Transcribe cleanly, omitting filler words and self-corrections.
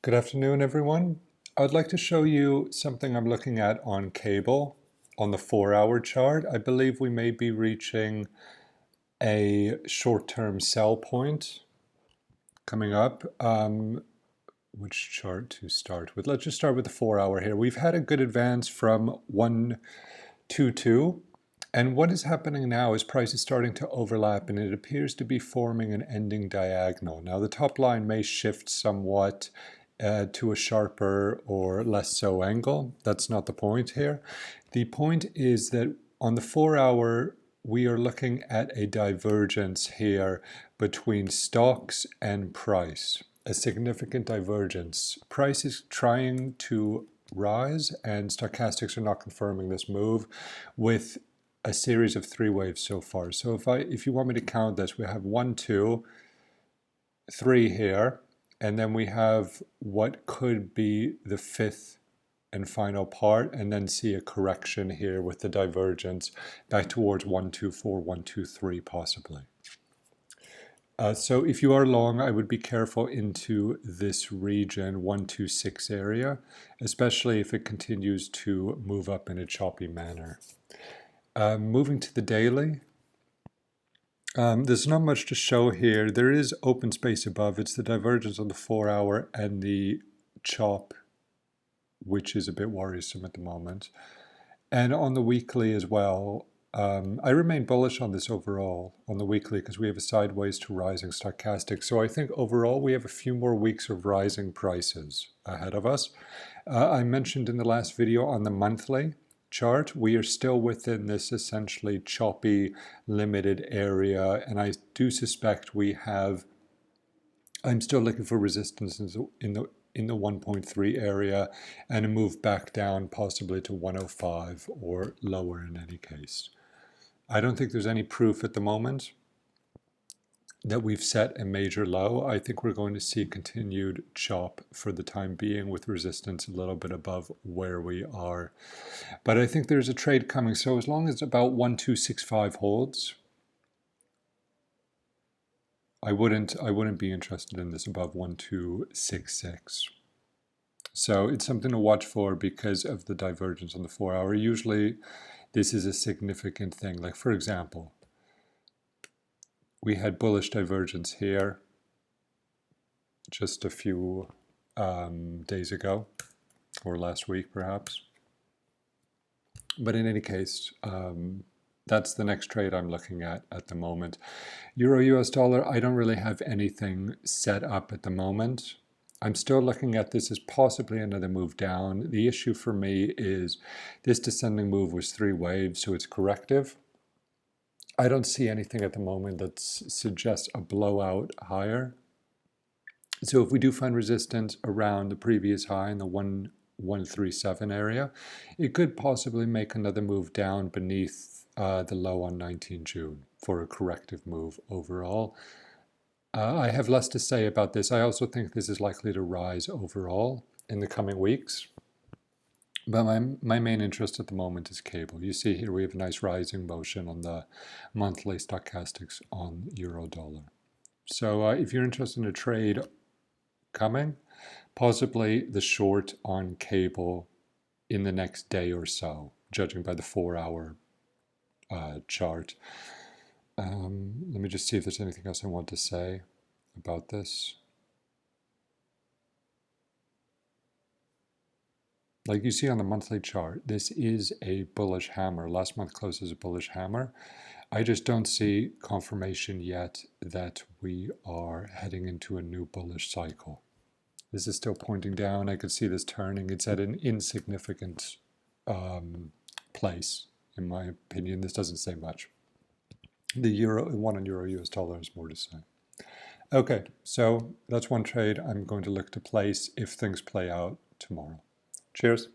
Good afternoon, everyone. I'd like to show you something I'm looking at on cable on the 4-hour chart. I believe we may be reaching a short-term sell point coming up. Which chart to start with? Let's just start with the 4-hour here. We've had a good advance from 122. And what is happening now is price is starting to overlap and it appears to be forming an ending diagonal. Now the top line may shift somewhat to a sharper or less so angle. That's not the point here. The point is that on the 4-hour, we are looking at a divergence here between stocks and price, a significant divergence. Price is trying to rise and stochastics are not confirming this move with a series of 3 waves so far. So if you want me to count this, we have 1, 2, 3 here, and then we have what could be the 5th and final part, and then see a correction here with the divergence back towards 1, 2, 4, 1, 2, 3 possibly. So if you are long, I would be careful into this region 126 area, especially if it continues to move up in a choppy manner. Moving to the daily, there's not much to show here. There is open space above. It's the divergence on the 4-hour and the chop, which is a bit worrisome at the moment. And on the weekly as well, I remain bullish on this overall on the weekly because we have a sideways to rising stochastic. So I think overall we have a few more weeks of rising prices ahead of us. I mentioned in the last video on the monthly chart, we are still within this essentially choppy limited area, and I do suspect I'm still looking for resistance in the 1.3 area and a move back down possibly to 105 or lower in any case. I don't think there's any proof at the moment that we've set a major low. I think we're going to see continued chop for the time being with resistance a little bit above where we are. But I think there's a trade coming. So as long as about 1265 holds, I wouldn't be interested in this above 1266. So it's something to watch for because of the divergence on the 4-hour. Usually this is a significant thing. Like for example, we had bullish divergence here just a few days ago, or last week perhaps. But in any case, that's the next trade I'm looking at the moment. Euro US dollar, I don't really have anything set up at the moment. I'm still looking at this as possibly another move down. The issue for me is this descending move was 3 waves, so it's corrective. I don't see anything at the moment that suggests a blowout higher. So if we do find resistance around the previous high in the 137 area, it could possibly make another move down beneath the low on 19 June for a corrective move overall. I have less to say about this. I also think this is likely to rise overall in the coming weeks. But my main interest at the moment is cable. You see here we have a nice rising motion on the monthly stochastics on euro dollar. So if you're interested in a trade coming, possibly the short on cable in the next day or so, judging by the 4-hour chart. Let me just see if there's anything else I want to say about this. Like you see on the monthly chart, this is a bullish hammer. Last month closed as a bullish hammer. I just don't see confirmation yet that we are heading into a new bullish cycle. This is still pointing down. I could see this turning. It's at an insignificant place, in my opinion. This doesn't say much. The 1 on euro US dollar is more to say. Okay, so that's one trade I'm going to look to place if things play out tomorrow. Cheers.